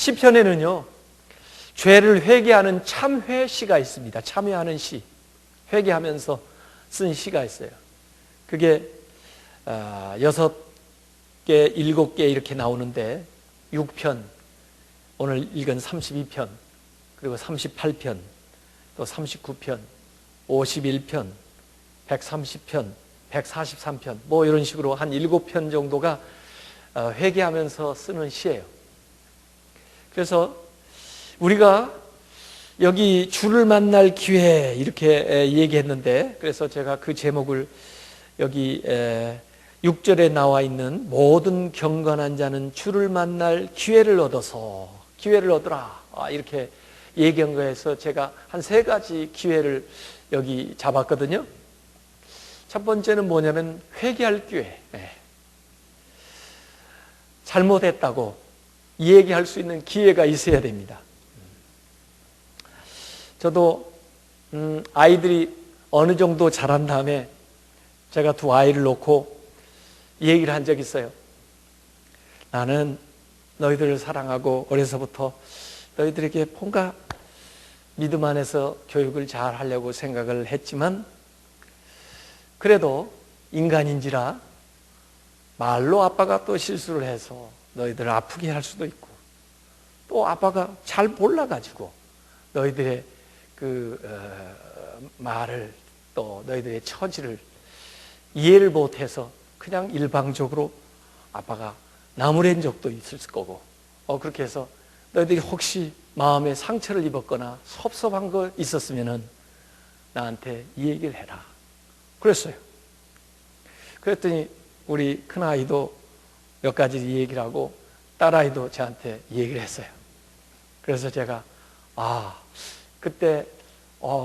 시편에는요, 죄를 회개하는 참회시가 있습니다. 참회하는 시, 회개하면서 쓴 시가 있어요. 그게 6개, 7개 이렇게 나오는데 6편, 오늘 읽은 32편, 그리고 38편, 또 39편, 51편, 130편, 143편, 뭐 이런 식으로 한 7편 정도가 회개하면서 쓰는 시예요. 그래서 우리가 여기 주를 만날 기회 이렇게 얘기했는데, 그래서 제가 그 제목을 여기 6절에 나와 있는 모든 경건한 자는 주를 만날 기회를 얻어서 기회를 얻으라 이렇게 얘기한 거에서 제가 한 3가지 기회를 여기 잡았거든요. 첫 번째는 뭐냐면 회개할 기회. 잘못했다고 얘기할 수 있는 기회가 있어야 됩니다. 저도 아이들이 어느 정도 자란 다음에 제가 2 아이를 놓고 얘기를 한 적이 있어요. 나는 너희들을 사랑하고 어려서부터 너희들에게 뭔가 믿음 안에서 교육을 잘 하려고 생각을 했지만, 그래도 인간인지라 말로 아빠가 또 실수를 해서 너희들을 아프게 할 수도 있고, 또 아빠가 잘 몰라가지고 너희들의 말을, 또 너희들의 처지를 이해를 못해서 그냥 일방적으로 아빠가 나무랜 적도 있을 거고, 그렇게 해서 너희들이 혹시 마음에 상처를 입었거나 섭섭한 거 있었으면은 나한테 이 얘기를 해라 그랬어요. 그랬더니 우리 큰아이도 몇 가지 얘기를 하고 딸아이도 저한테 얘기를 했어요. 그래서 제가 그때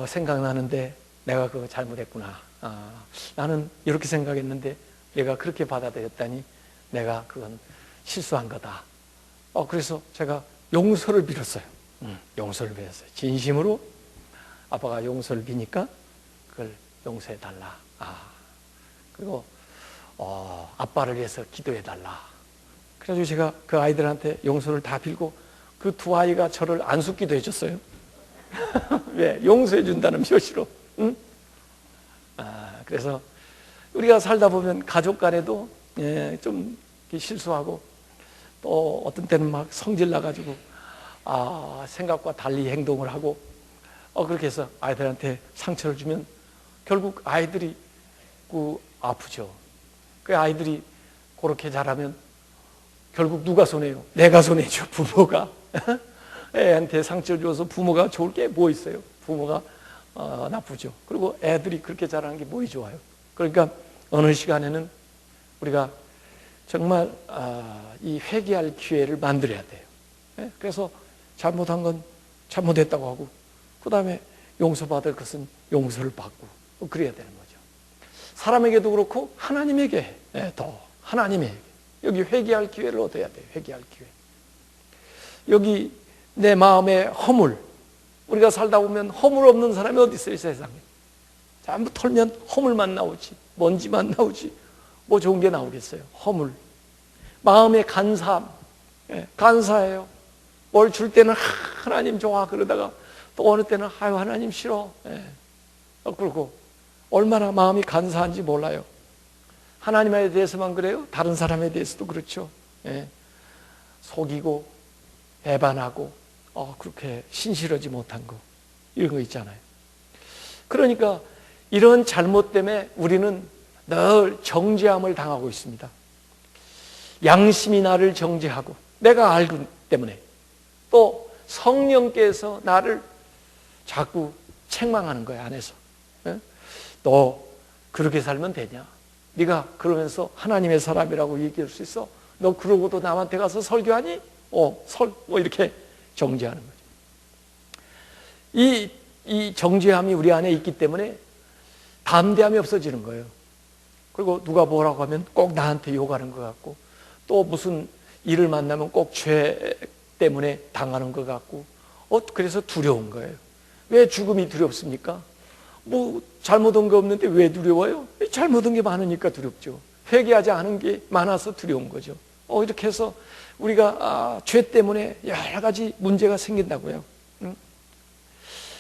생각나는데 내가 그거 잘못했구나. 나는 이렇게 생각했는데 얘가 그렇게 받아들였다니 내가 그건 실수한 거다. 그래서 제가 용서를 빌었어요. 용서를 빌었어요. 진심으로 아빠가 용서를 비니까 그걸 용서해 달라. 그리고 아빠를 위해서 기도해 달라. 그래가지고 제가 그 아이들한테 용서를 다 빌고 그 2 아이가 저를 안숙기도 해줬어요. 왜? 용서해 준다는 표시로. 그래서 우리가 살다 보면 가족 간에도 좀 실수하고, 또 어떤 때는 막 성질 나가지고 생각과 달리 행동을 하고, 그렇게 해서 아이들한테 상처를 주면 결국 아이들이 아프죠. 그 아이들이 그렇게 자라면 결국 누가 손해요? 내가 손해죠. 부모가. 애한테 상처를 줘서 부모가 좋을 게 뭐 있어요? 부모가 나쁘죠. 그리고 애들이 그렇게 자라는 게 뭐이 좋아요? 그러니까 어느 시간에는 우리가 정말 이 회개할 기회를 만들어야 돼요. 그래서 잘못한 건 잘못했다고 하고, 그 다음에 용서받을 것은 용서를 받고, 그래야 되는 거죠. 사람에게도 그렇고 하나님에게 더 하나님에게 여기 회개할 기회를 얻어야 돼요. 회개할 기회. 여기 내 마음의 허물, 우리가 살다 보면 허물 없는 사람이 어디 있어요, 세상에. 전부 털면 허물만 나오지, 먼지만 나오지 뭐 좋은 게 나오겠어요. 허물. 마음의 간사함, 간사해요. 뭘 줄 때는 하나님 좋아 그러다가 또 어느 때는 하나님 싫어. 그리고 얼마나 마음이 간사한지 몰라요. 하나님에 대해서만 그래요? 다른 사람에 대해서도 그렇죠. 속이고 배반하고 그렇게 신실하지 못한 거, 이런 거 있잖아요. 그러니까 이런 잘못 때문에 우리는 늘 정죄함을 당하고 있습니다. 양심이 나를 정죄하고, 내가 알기 때문에, 또 성령께서 나를 자꾸 책망하는 거야, 안에서. 너 그렇게 살면 되냐? 네가 그러면서 하나님의 사람이라고 얘기할 수 있어? 너 그러고도 남한테 가서 설교하니? 이렇게 정죄하는 거죠. 이 정죄함이 우리 안에 있기 때문에 담대함이 없어지는 거예요. 그리고 누가 뭐라고 하면 꼭 나한테 욕하는 것 같고, 또 무슨 일을 만나면 꼭 죄 때문에 당하는 것 같고, 그래서 두려운 거예요. 왜 죽음이 두렵습니까? 뭐 잘못한 거 없는데 왜 두려워요? 잘못한 게 많으니까 두렵죠. 회개하지 않은 게 많아서 두려운 거죠. 이렇게 해서 우리가 죄 때문에 여러 가지 문제가 생긴다고요.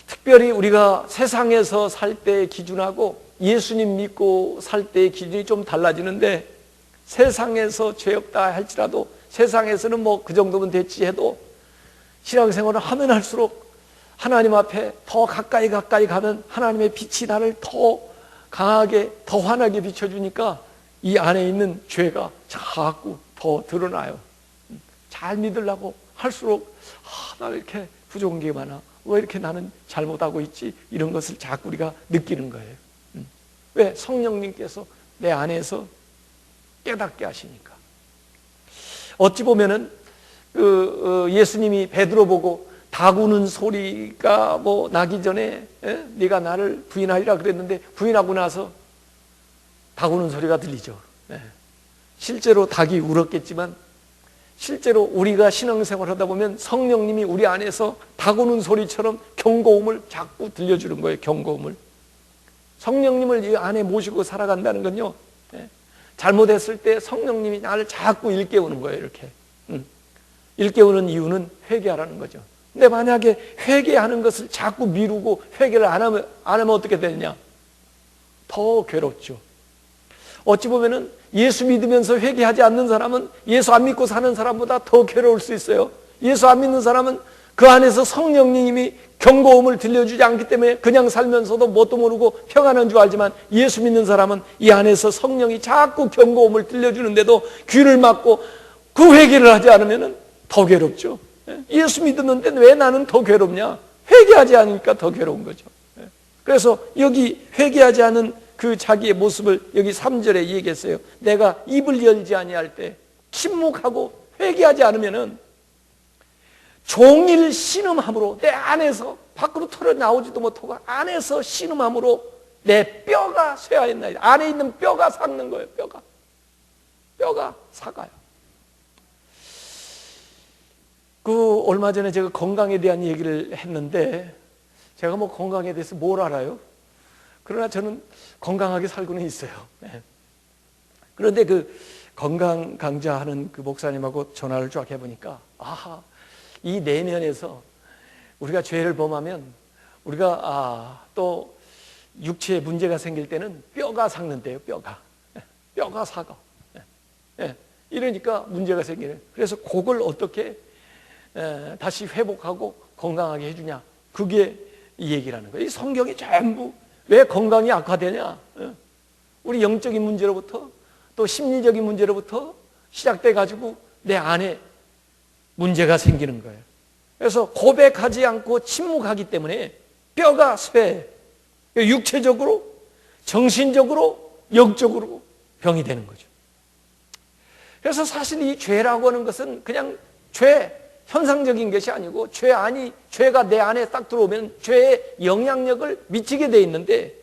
특별히 우리가 세상에서 살 때의 기준하고 예수님 믿고 살 때의 기준이 좀 달라지는데, 세상에서 죄 없다 할지라도 세상에서는 뭐 그 정도면 됐지 해도 신앙생활을 하면 할수록 하나님 앞에 더 가까이 가면 하나님의 빛이 나를 더 강하게, 더 환하게 비춰주니까 이 안에 있는 죄가 자꾸 더 드러나요. 잘 믿으려고 할수록 나 이렇게 부족한 게 많아, 왜 이렇게 나는 잘못하고 있지, 이런 것을 자꾸 우리가 느끼는 거예요. 왜? 성령님께서 내 안에서 깨닫게 하시니까. 어찌 보면은 예수님이 베드로 보고 닭 우는 소리가 뭐 나기 전에 네가 나를 부인하리라 그랬는데, 부인하고 나서 닭 우는 소리가 들리죠. 실제로 닭이 울었겠지만, 실제로 우리가 신앙생활 하다 보면 성령님이 우리 안에서 닭 우는 소리처럼 경고음을 자꾸 들려주는 거예요. 경고음을. 성령님을 이 안에 모시고 살아간다는 건요, 잘못했을 때 성령님이 나를 자꾸 일깨우는 거예요. 이렇게 일깨우는 이유는 회개하라는 거죠. 근데 만약에 회개하는 것을 자꾸 미루고 회개를 안 하면 어떻게 되느냐? 더 괴롭죠. 어찌 보면은 예수 믿으면서 회개하지 않는 사람은 예수 안 믿고 사는 사람보다 더 괴로울 수 있어요. 예수 안 믿는 사람은 그 안에서 성령님이 경고음을 들려주지 않기 때문에 그냥 살면서도 뭣도 모르고 평안한 줄 알지만, 예수 믿는 사람은 이 안에서 성령이 자꾸 경고음을 들려주는데도 귀를 막고 그 회개를 하지 않으면 더 괴롭죠. 예수 믿었는데 왜 나는 더 괴롭냐? 회개하지 않으니까 더 괴로운 거죠. 그래서 여기 회개하지 않은 그 자기의 모습을 여기 3절에 얘기했어요. 내가 입을 열지 아니할 때, 침묵하고 회개하지 않으면은 종일 신음함으로 내 안에서 밖으로 털어 나오지도 못하고 안에서 신음함으로 내 뼈가 쇠하였나이다. 안에 있는 뼈가 삭는 거예요. 뼈가 삭아요. 얼마 전에 제가 건강에 대한 얘기를 했는데, 제가 뭐 건강에 대해서 뭘 알아요? 그러나 저는 건강하게 살고는 있어요. 그런데 그 건강 강좌하는 그 목사님하고 전화를 쫙 해보니까, 이 내면에서 우리가 죄를 범하면 우리가 또 육체에 문제가 생길 때는 뼈가 삭는데요. 뼈가 삭아. 이러니까 문제가 생기는. 그래서 그걸 어떻게 다시 회복하고 건강하게 해주냐, 그게 이 얘기라는 거예요. 이 성경이 전부 왜 건강이 악화되냐, 우리 영적인 문제로부터 또 심리적인 문제로부터 시작돼 가지고 내 안에 문제가 생기는 거예요. 그래서 고백하지 않고 침묵하기 때문에 뼈가 쇠, 육체적으로, 정신적으로, 영적으로 병이 되는 거죠. 그래서 사실 이 죄라고 하는 것은 그냥 현상적인 것이 아니고, 죄가 내 안에 딱 들어오면 죄의 영향력을 미치게 돼 있는데,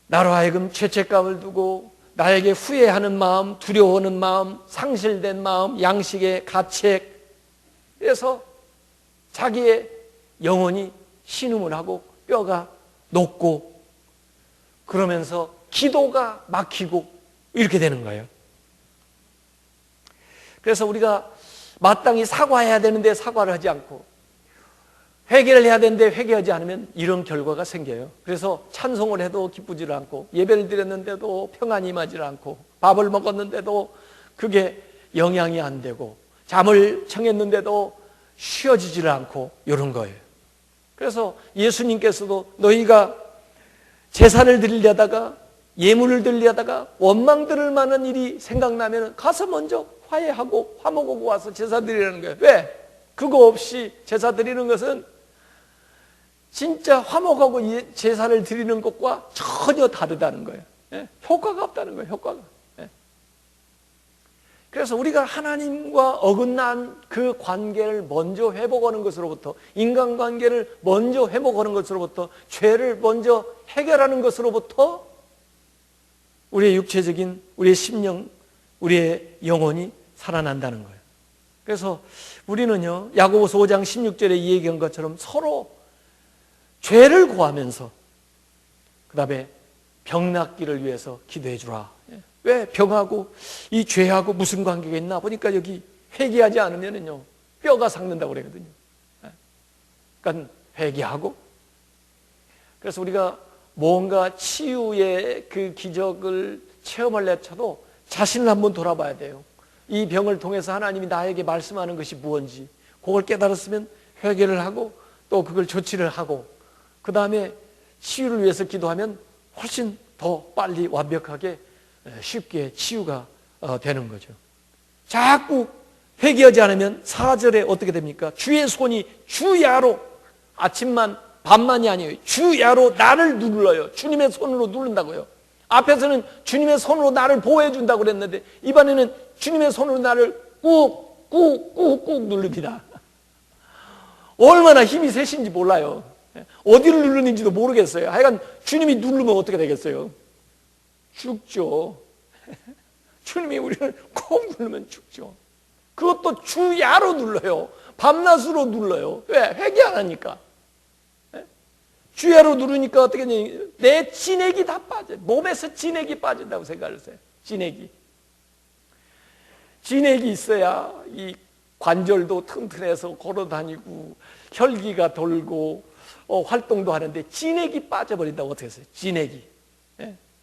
나로 하여금 죄책감을 두고 나에게 후회하는 마음, 두려워하는 마음, 상실된 마음, 양식의 가책, 그래서 자기의 영혼이 신음을 하고 뼈가 녹고, 그러면서 기도가 막히고 이렇게 되는 거예요. 그래서 우리가 마땅히 사과해야 되는데 사과를 하지 않고, 회개를 해야 되는데 회개하지 않으면 이런 결과가 생겨요. 그래서 찬송을 해도 기쁘지를 않고, 예배를 드렸는데도 평안이 임하지를 않고, 밥을 먹었는데도 그게 영향이 안 되고, 잠을 청했는데도 쉬어지지를 않고, 이런 거예요. 그래서 예수님께서도 너희가 제사를 드리려다가, 예물을 드리려다가 원망 들을 만한 일이 생각나면 가서 먼저 화해하고 화목하고 와서 제사 드리라는 거예요. 왜? 그거 없이 제사 드리는 것은 진짜 화목하고 제사를 드리는 것과 전혀 다르다는 거예요. 효과가 없다는 거예요. 효과가. 그래서 우리가 하나님과 어긋난 그 관계를 먼저 회복하는 것으로부터, 인간관계를 먼저 회복하는 것으로부터, 죄를 먼저 해결하는 것으로부터 우리의 육체적인, 우리의 심령, 우리의 영혼이 살아난다는 거예요. 그래서 우리는요, 야고보서 5장 16절에 이 얘기한 것처럼 서로 죄를 고하면서 그 다음에 병 낫기를 위해서 기도해 주라. 왜 병하고 이 죄하고 무슨 관계가 있나 보니까 여기 회개하지 않으면은요 뼈가 삭는다고 그러거든요. 그러니까 회개하고, 그래서 우리가 뭔가 치유의 그 기적을 체험하려 쳐도 자신을 한번 돌아봐야 돼요. 이 병을 통해서 하나님이 나에게 말씀하는 것이 무엇인지 그걸 깨달았으면 회개를 하고 또 그걸 조치를 하고 그 다음에 치유를 위해서 기도하면 훨씬 더 빨리 완벽하게 쉽게 치유가 되는 거죠. 자꾸 회개하지 않으면 4절에 어떻게 됩니까? 주의 손이 주야로, 아침만 밤만이 아니에요, 주야로 나를 눌러요. 주님의 손으로 누른다고요. 앞에서는 주님의 손으로 나를 보호해 준다고 그랬는데 이번에는 주님의 손으로 나를 꾹꾹꾹꾹 누릅니다. 얼마나 힘이 세신지 몰라요. 어디를 누르는지도 모르겠어요. 하여간 주님이 누르면 어떻게 되겠어요? 죽죠. 주님이 우리를 꼭 누르면 죽죠. 그것도 주야로 눌러요. 밤낮으로 눌러요. 왜? 회개 안 하니까. 주야로 누르니까 어떻게 되냐, 내 진액이 다 빠져요. 몸에서 진액이 빠진다고 생각하세요. 진액이 있어야 이 관절도 튼튼해서 걸어다니고 혈기가 돌고 활동도 하는데 진액이 빠져버린다고 어떻게 했어요?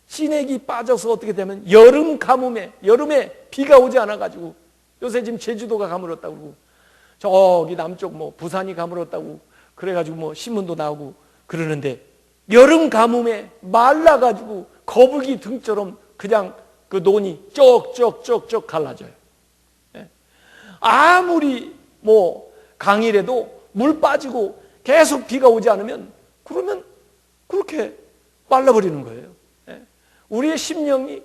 진액이 빠져서 어떻게 되면 여름 가뭄에, 여름에 비가 오지 않아가지고, 요새 지금 제주도가 가물었다고 그러고 저기 남쪽 뭐 부산이 가물었다고 그래가지고 뭐 신문도 나오고 그러는데, 여름 가뭄에 말라가지고 거북이 등처럼 그냥 그 논이 쪽쪽쪽쪽 갈라져요. 아무리 뭐 강이라도 물 빠지고 계속 비가 오지 않으면 그러면 그렇게 말라버리는 거예요. 우리의 심령이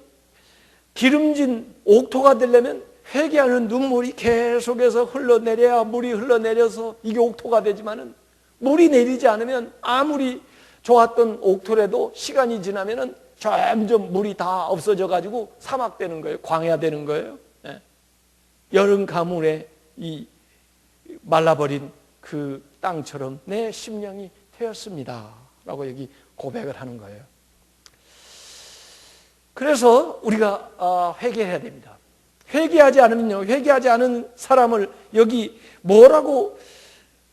기름진 옥토가 되려면 회개하는 눈물이 계속해서 흘러내려야 물이 흘러내려서 이게 옥토가 되지만은, 물이 내리지 않으면 아무리 좋았던 옥토라도 시간이 지나면은 점점 물이 다 없어져 가지고 사막 되는 거예요. 광야 되는 거예요. 여름 가물에 이 말라버린 그 땅처럼 내 심령이 되었습니다 라고 여기 고백을 하는 거예요. 그래서 우리가 회개해야 됩니다. 회개하지 않으면요, 회개하지 않은 사람을 여기 뭐라고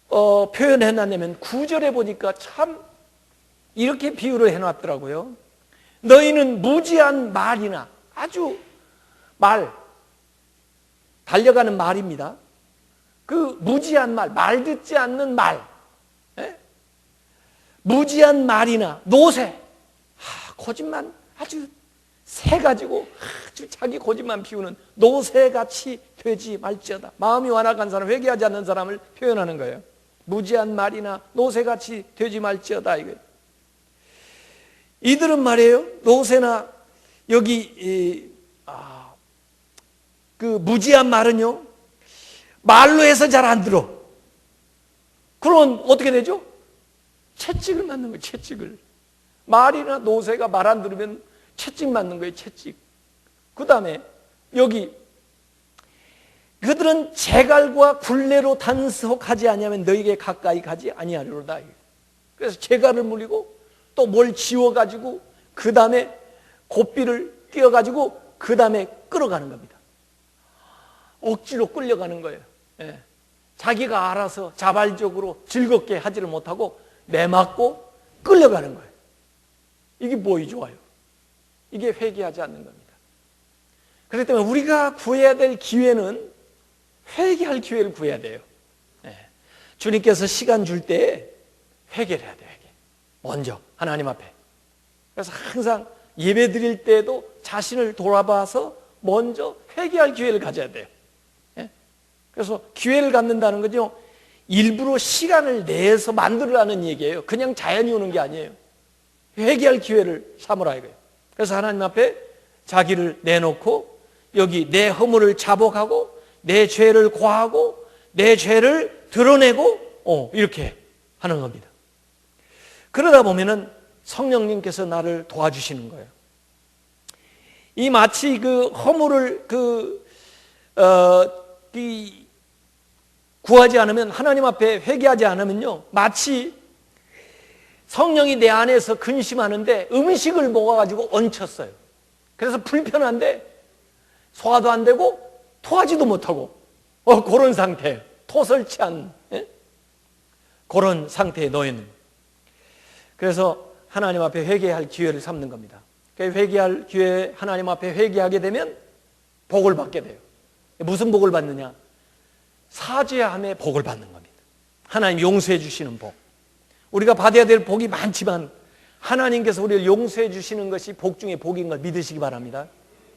표현해놨냐면 9절에 보니까 참 이렇게 비유를 해놨더라고요. 너희는 무지한 말이나, 아주 달려가는 말입니다. 그 무지한 말 듣지 않는 말, 무지한 말이나 노새, 거짓말 아주 새 가지고 아주 자기 고집만 피우는 노새같이 되지 말지어다. 마음이 완악한 사람, 회개하지 않는 사람을 표현하는 거예요. 무지한 말이나 노새같이 되지 말지어다 이거예요. 이들은 말이에요, 노새나 여기 그 무지한 말은요, 말로 해서 잘 안 들어. 그러면 어떻게 되죠? 채찍을 맞는 거예요. 채찍을. 말이나 노새가 말 안 들으면 채찍 맞는 거예요. 채찍. 그 다음에 여기 그들은 재갈과 굴레로 단속하지 아니하면 너에게 가까이 가지 아니하리로다. 그래서 재갈을 물리고 또 뭘 지워가지고 그 다음에 고삐를 끼워가지고 그 다음에 끌어가는 겁니다. 억지로 끌려가는 거예요. 자기가 알아서 자발적으로 즐겁게 하지를 못하고 매맞고 끌려가는 거예요. 이게 뭐이 좋아요? 이게 회개하지 않는 겁니다. 그렇기 때문에 우리가 구해야 될 기회는 회개할 기회를 구해야 돼요. 주님께서 시간 줄 때 회개를 해야 돼요. 회개. 먼저 하나님 앞에. 그래서 항상 예배 드릴 때도 자신을 돌아봐서 먼저 회개할 기회를 가져야 돼요. 그래서 기회를 갖는다는 거죠, 일부러 시간을 내서 만들으라는 얘기예요. 그냥 자연히 오는 게 아니에요. 회개할 기회를 삼으라 이거예요. 그래서 하나님 앞에 자기를 내놓고 여기 내 허물을 자복하고 내 죄를 고하고 내 죄를 드러내고 이렇게 하는 겁니다. 그러다 보면은 성령님께서 나를 도와주시는 거예요. 이 마치 그 허물을 구하지 않으면, 하나님 앞에 회개하지 않으면요, 마치 성령이 내 안에서 근심하는데 음식을 먹어가지고 얹혔어요. 그래서 불편한데 소화도 안 되고 토하지도 못하고 그런 상태, 토설치한 그런 상태에 놓여있는 거예요. 그래서 하나님 앞에 회개할 기회를 삼는 겁니다. 회개할 기회에 하나님 앞에 회개하게 되면 복을 받게 돼요. 무슨 복을 받느냐? 사죄함의 복을 받는 겁니다. 하나님 용서해 주시는 복. 우리가 받아야 될 복이 많지만 하나님께서 우리를 용서해 주시는 것이 복 중에 복인 걸 믿으시기 바랍니다.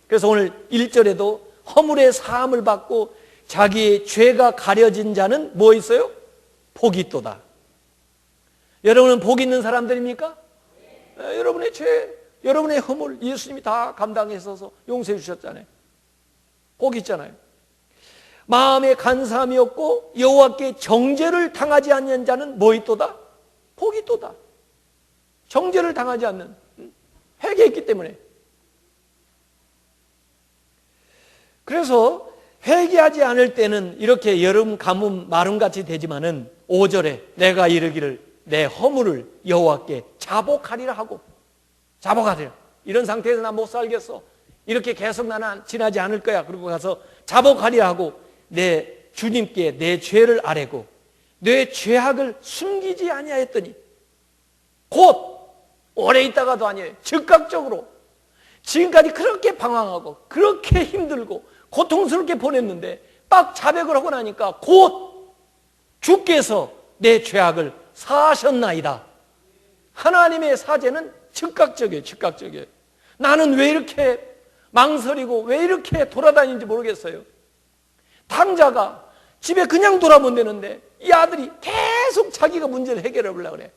그래서 오늘 1절에도 허물의 사함을 받고 자기의 죄가 가려진 자는 뭐 있어요? 복이 있도다. 여러분은 복 있는 사람들입니까? 네, 여러분의 죄, 여러분의 허물 예수님이 다 감당해서 용서해 주셨잖아요. 복 있잖아요. 마음에 간사함이 없고 여호와께 정죄를 당하지 않는 자는 뭐 있도다? 복이 있도다. 정죄를 당하지 않는, 회개했기 때문에. 그래서 회개하지 않을 때는 이렇게 여름 가뭄 마름같이 되지만은 5절에 내가 이르기를 내 허물을 여호와께 자복하리라 하고, 자복하리라. 이런 상태에서 나 못 살겠어. 이렇게 계속 나는 지나지 않을 거야. 그리고 가서 자복하리라 하고 내 주님께 내 죄를 아뢰고 내 죄악을 숨기지 아니하였더니, 곧 오래 있다가도 아니에요. 즉각적으로 지금까지 그렇게 방황하고 그렇게 힘들고 고통스럽게 보냈는데 딱 자백을 하고 나니까 곧 주께서 내 죄악을 사하셨나이다. 하나님의 사죄는 즉각적이에요. 즉각적이에요. 나는 왜 이렇게 망설이고 왜 이렇게 돌아다니는지 모르겠어요. 당자가 집에 그냥 돌아보면 되는데 이 아들이 계속 자기가 문제를 해결해 보려고 그래.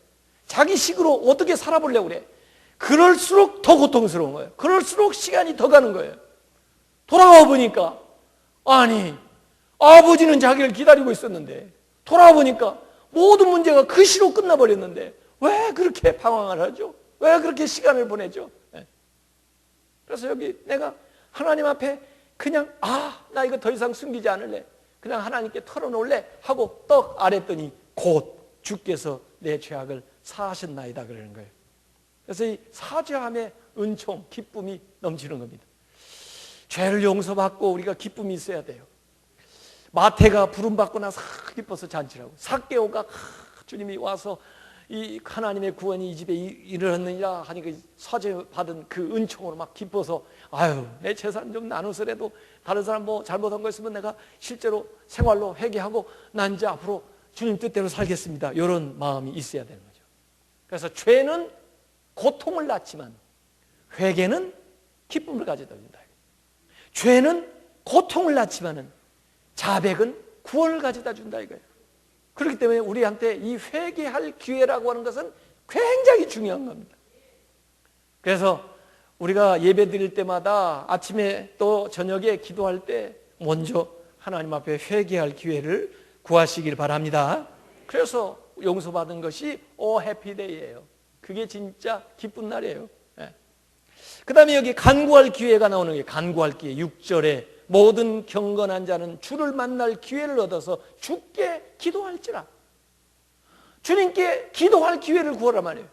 자기 식으로 어떻게 살아보려고 그래. 그럴수록 더 고통스러운 거예요. 그럴수록 시간이 더 가는 거예요. 돌아와 보니까 아니 아버지는 자기를 기다리고 있었는데 돌아와 보니까 모든 문제가 그 시로 끝나버렸는데 왜 그렇게 방황을 하죠? 왜 그렇게 시간을 보내죠? 그래서 여기 내가 하나님 앞에 그냥 나 이거 더 이상 숨기지 않을래. 그냥 하나님께 털어놓을래 하고 떡 아랬더니 곧 주께서 내 죄악을 사하셨나이다 그러는 거예요. 그래서 이 사죄함의 은총, 기쁨이 넘치는 겁니다. 죄를 용서받고 우리가 기쁨이 있어야 돼요. 마태가 부름받고 나서 기뻐서 잔치라고. 삭개오가 주님이 와서 이 하나님의 구원이 이 집에 이르렀느니라 하니까 사죄 받은 그 은총으로 막 기뻐서 내 재산 좀 나누서라도 다른 사람 뭐 잘못한 거 있으면 내가 실제로 생활로 회개하고 난 이제 앞으로 주님 뜻대로 살겠습니다. 이런 마음이 있어야 되는 거죠. 그래서 죄는 고통을 낳지만 회개는 기쁨을 가져다 준다. 죄는 고통을 낳지만은 자백은 구원을 가져다 준다 이거예요. 그렇기 때문에 우리한테 이 회개할 기회라고 하는 것은 굉장히 중요한 겁니다. 그래서 우리가 예배 드릴 때마다 아침에 또 저녁에 기도할 때 먼저 하나님 앞에 회개할 기회를 구하시길 바랍니다. 그래서 용서받은 것이 해피데이예요. 그게 진짜 기쁜 날이에요. 그 다음에 여기 간구할 기회가 나오는 거예요. 간구할 기회 6절에 모든 경건한 자는 주를 만날 기회를 얻어서 주께 기도할지라. 주님께 기도할 기회를 구하라 말이에요.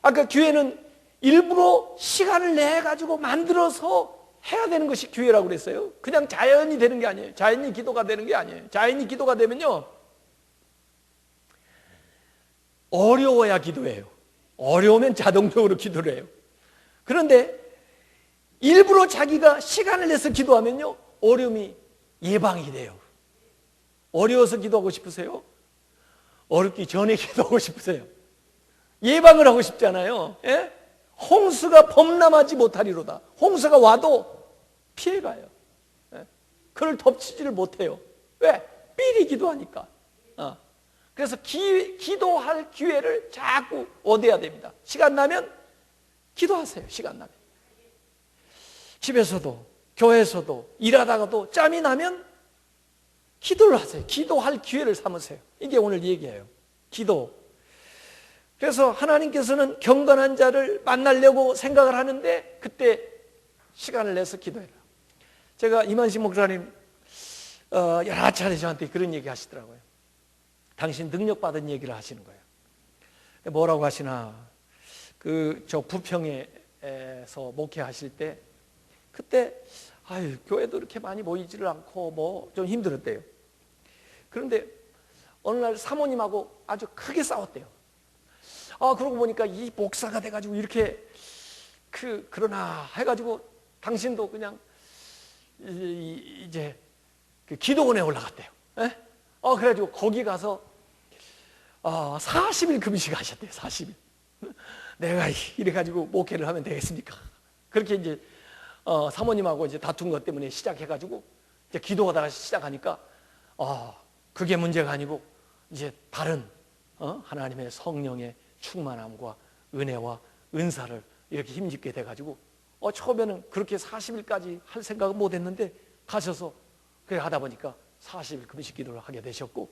아까 기회는 일부러 시간을 내 가지고 만들어서 해야 되는 것이 기회라고 그랬어요. 그냥 자연이 되는 게 아니에요. 자연이 기도가 되는 게 아니에요. 자연이 기도가 되면요 어려워야 기도해요. 어려우면 자동적으로 기도를 해요. 그런데 일부러 자기가 시간을 내서 기도하면요 어려움이 예방이 돼요. 어려워서 기도하고 싶으세요? 어렵기 전에 기도하고 싶으세요? 예방을 하고 싶잖아요. 예? 홍수가 범람하지 못하리로다. 홍수가 와도 피해가요. 예? 그걸 덮치지를 못해요. 왜? 미리 기도하니까. 그래서 기도할 기회를 자꾸 얻어야 됩니다. 시간 나면 기도하세요. 시간 나면. 집에서도 교회에서도 일하다가도 짬이 나면 기도를 하세요. 기도할 기회를 삼으세요. 이게 오늘 얘기예요. 기도. 그래서 하나님께서는 경건한 자를 만나려고 생각을 하는데 그때 시간을 내서 기도해라. 제가 이만식 목사님 여러 차례 저한테 그런 얘기 하시더라고요. 당신 능력받은 얘기를 하시는 거예요. 뭐라고 하시나 저 부평에 교회에서 목회하실 때 그때 교회도 이렇게 많이 모이지를 않고 뭐 좀 힘들었대요. 그런데 어느 날 사모님하고 아주 크게 싸웠대요. 그러고 보니까 이 목사가 돼가지고 이렇게 그러나 해가지고 당신도 그냥 이제 그 기도원에 올라갔대요. 예? 그래가지고 거기 가서 40일 금식 하셨대요. 40일. 내가 이래가지고 목회를 하면 되겠습니까? 그렇게 이제 사모님하고 이제 다툰 것 때문에 시작해가지고 이제 기도하다가 시작하니까 그게 문제가 아니고 이제 다른 하나님의 성령의 충만함과 은혜와 은사를 이렇게 힘짓게 돼가지고 처음에는 그렇게 40일까지 할 생각은 못했는데 가셔서 그래 하다 보니까 40일 금식 기도를 하게 되셨고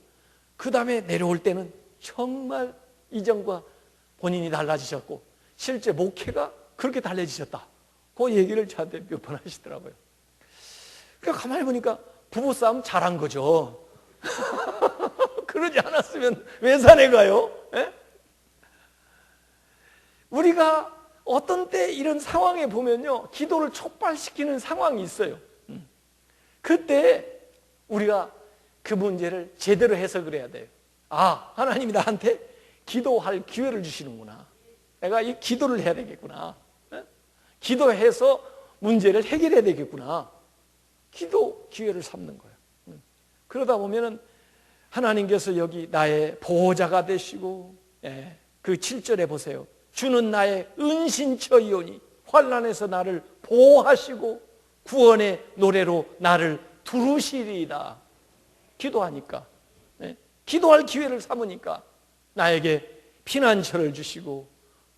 그 다음에 내려올 때는 정말 이전과 본인이 달라지셨고 실제 목회가 그렇게 달라지셨다. 그 얘기를 저한테 몇 번 하시더라고요. 그러니까 가만히 보니까 부부싸움 잘한 거죠. 그러지 않았으면 왜 산에 가요? 에? 우리가 어떤 때 이런 상황에 보면요, 기도를 촉발시키는 상황이 있어요. 그때 우리가 그 문제를 제대로 해석을 해야 돼요. 하나님이 나한테 기도할 기회를 주시는구나. 내가 이 기도를 해야 되겠구나. 기도해서 문제를 해결해야 되겠구나. 기도 기회를 삼는 거예요. 그러다 보면은 하나님께서 여기 나의 보호자가 되시고, 그 7절에 보세요. 주는 나의 은신처이오니 환난에서 나를 보호하시고 구원의 노래로 나를 두루시리이다. 기도하니까, 기도할 기회를 삼으니까 나에게 피난처를 주시고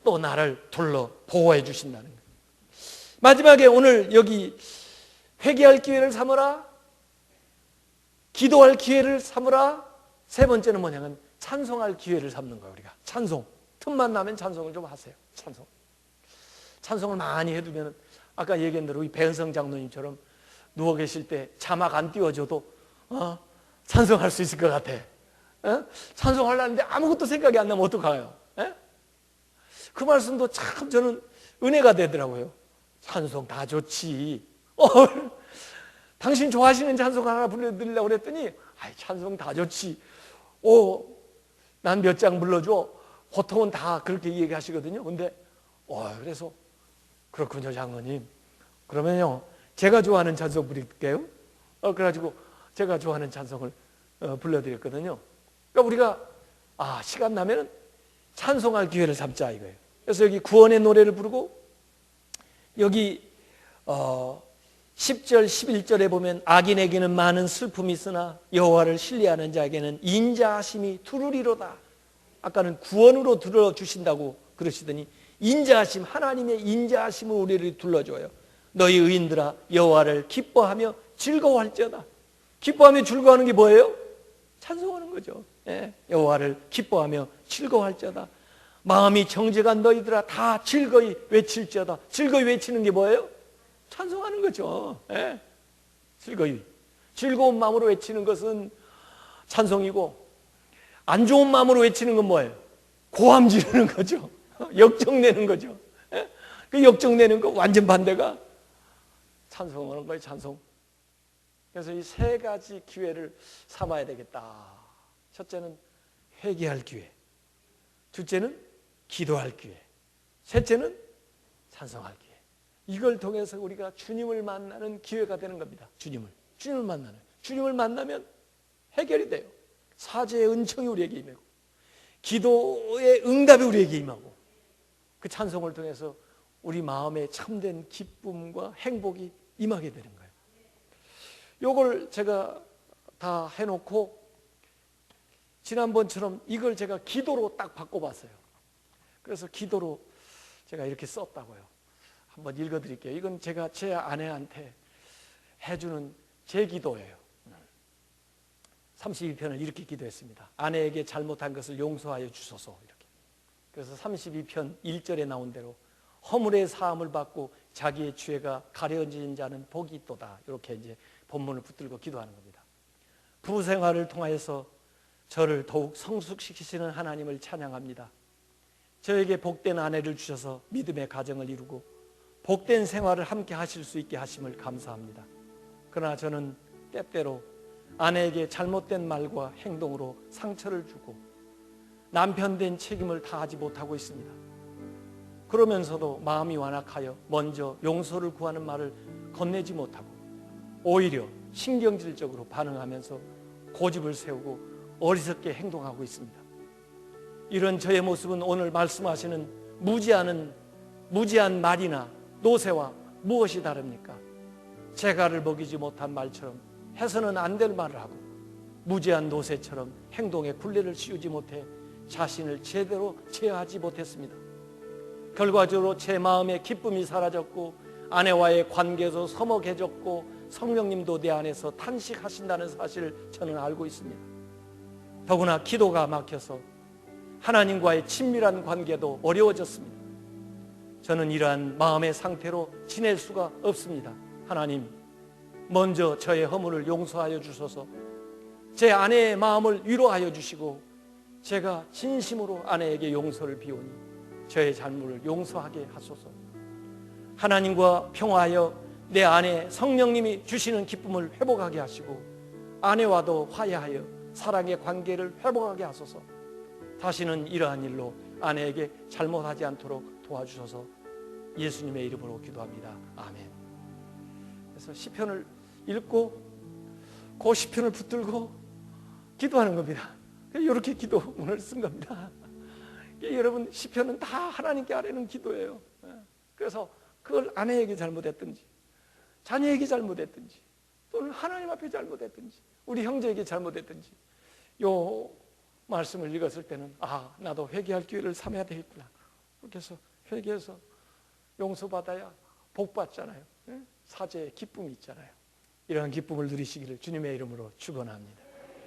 또 나를 둘러 보호해 주신다는 거예요. 마지막에 오늘 여기 회개할 기회를 삼으라, 기도할 기회를 삼으라, 세 번째는 뭐냐면 찬송할 기회를 삼는 거예요. 우리가 찬송, 틈만 나면 찬송을 좀 하세요. 찬송을 많이 해두면 아까 얘기한 대로 이 배은성 장로님처럼 누워 계실 때 자막 안 띄워줘도 찬송할 수 있을 것 같아. 찬송하려는데 아무것도 생각이 안 나면 어떡해요? 그 말씀도 참 저는 은혜가 되더라고요. 찬송 다 좋지. 당신 좋아하시는 찬송 하나 불러드리려고 그랬더니 찬송 다 좋지. 난 몇 장 불러줘. 보통은 다 그렇게 얘기하시거든요. 근데 그래서 그렇군요, 장로님. 그러면요, 제가 좋아하는 찬송 부를게요. 그래가지고 제가 좋아하는 찬송을 불러드렸거든요. 그러니까 우리가 시간 나면은 찬송할 기회를 삼자 이거예요. 그래서 여기 구원의 노래를 부르고 여기 10절 11절에 보면 악인에게는 많은 슬픔이 있으나 여호와를 신뢰하는 자에게는 인자하심이 두루리로다. 아까는 구원으로 들어주신다고 그러시더니 인자하심, 하나님의 인자하심을 우리를 둘러줘요. 너희 의인들아 여호와를 기뻐하며 즐거워할지어다. 기뻐하며 즐거워하는 게 뭐예요? 찬송하는 거죠. 여호와를 기뻐하며 즐거워할지어다. 마음이 정직한 너희들아 다 즐거이 외칠지어다. 즐거이 외치는 게 뭐예요? 찬송하는 거죠. 즐거이. 즐거운 마음으로 외치는 것은 찬송이고 안 좋은 마음으로 외치는 건 뭐예요? 고함 지르는 거죠. 역정내는 거죠. 그 역정내는 거 완전 반대가 찬송하는 거예요. 찬송. 그래서 이 세 가지 기회를 삼아야 되겠다. 첫째는 회개할 기회, 둘째는 기도할 기회, 셋째는 찬송할 기회. 이걸 통해서 우리가 주님을 만나는 기회가 되는 겁니다. 주님을 만나면 해결이 돼요. 사죄의 은총이 우리에게 임하고 기도의 응답이 우리에게 임하고 그 찬송을 통해서 우리 마음에 참된 기쁨과 행복이 임하게 되는 거예요. 요걸 제가 다 해놓고 지난번처럼 이걸 제가 기도로 딱 바꿔봤어요. 그래서 기도로 제가 이렇게 썼다고요. 한번 읽어드릴게요. 이건 제가 제 아내한테 해주는 제 기도예요. 32편을 이렇게 기도했습니다. 아내에게 잘못한 것을 용서하여 주소서. 이렇게. 그래서 32편 1절에 나온 대로 허물의 사함을 받고 자기의 죄가 가려진 자는 복이 있도다. 이렇게 이제 본문을 붙들고 기도하는 겁니다. 부부 생활을 통하여서 저를 더욱 성숙시키시는 하나님을 찬양합니다. 저에게 복된 아내를 주셔서 믿음의 가정을 이루고 복된 생활을 함께 하실 수 있게 하심을 감사합니다. 그러나 저는 때때로 아내에게 잘못된 말과 행동으로 상처를 주고 남편 된 책임을 다하지 못하고 있습니다. 그러면서도 마음이 완악하여 먼저 용서를 구하는 말을 건네지 못하고 오히려 신경질적으로 반응하면서 고집을 세우고 어리석게 행동하고 있습니다. 이런 저의 모습은 오늘 말씀하시는 무지한 말이나 노새와 무엇이 다릅니까? 재갈을 먹이지 못한 말처럼 해서는 안 될 말을 하고 무지한 노새처럼 행동에 굴레를 씌우지 못해 자신을 제대로 제어하지 못했습니다. 결과적으로 제 마음의 기쁨이 사라졌고 아내와의 관계도 서먹해졌고 성령님도 내 안에서 탄식하신다는 사실을 저는 알고 있습니다. 더구나 기도가 막혀서 하나님과의 친밀한 관계도 어려워졌습니다. 저는 이러한 마음의 상태로 지낼 수가 없습니다. 하나님, 먼저 저의 허물을 용서하여 주소서. 제 아내의 마음을 위로하여 주시고 제가 진심으로 아내에게 용서를 비우니 저의 잘못을 용서하게 하소서. 하나님과 평화하여 내 안에 성령님이 주시는 기쁨을 회복하게 하시고 아내와도 화해하여 사랑의 관계를 회복하게 하소서. 다시는 이러한 일로 아내에게 잘못하지 않도록 도와주셔서 예수님의 이름으로 기도합니다. 아멘. 그래서 시편을 읽고 그 시편을 붙들고 기도하는 겁니다. 이렇게 기도문을 쓴 겁니다. 여러분, 시편은 다 하나님께 아뢰는 기도예요. 그래서 그걸 아내에게 잘못했든지 자녀에게 잘못했든지 또는 하나님 앞에 잘못했든지 우리 형제에게 잘못했든지 요 말씀을 읽었을 때는 나도 회개할 기회를 삼아야 되겠구나. 그렇게 해서 회개해서 용서받아야 복 받잖아요. 사죄의 기쁨이 있잖아요. 이러한 기쁨을 누리시기를 주님의 이름으로 축원합니다.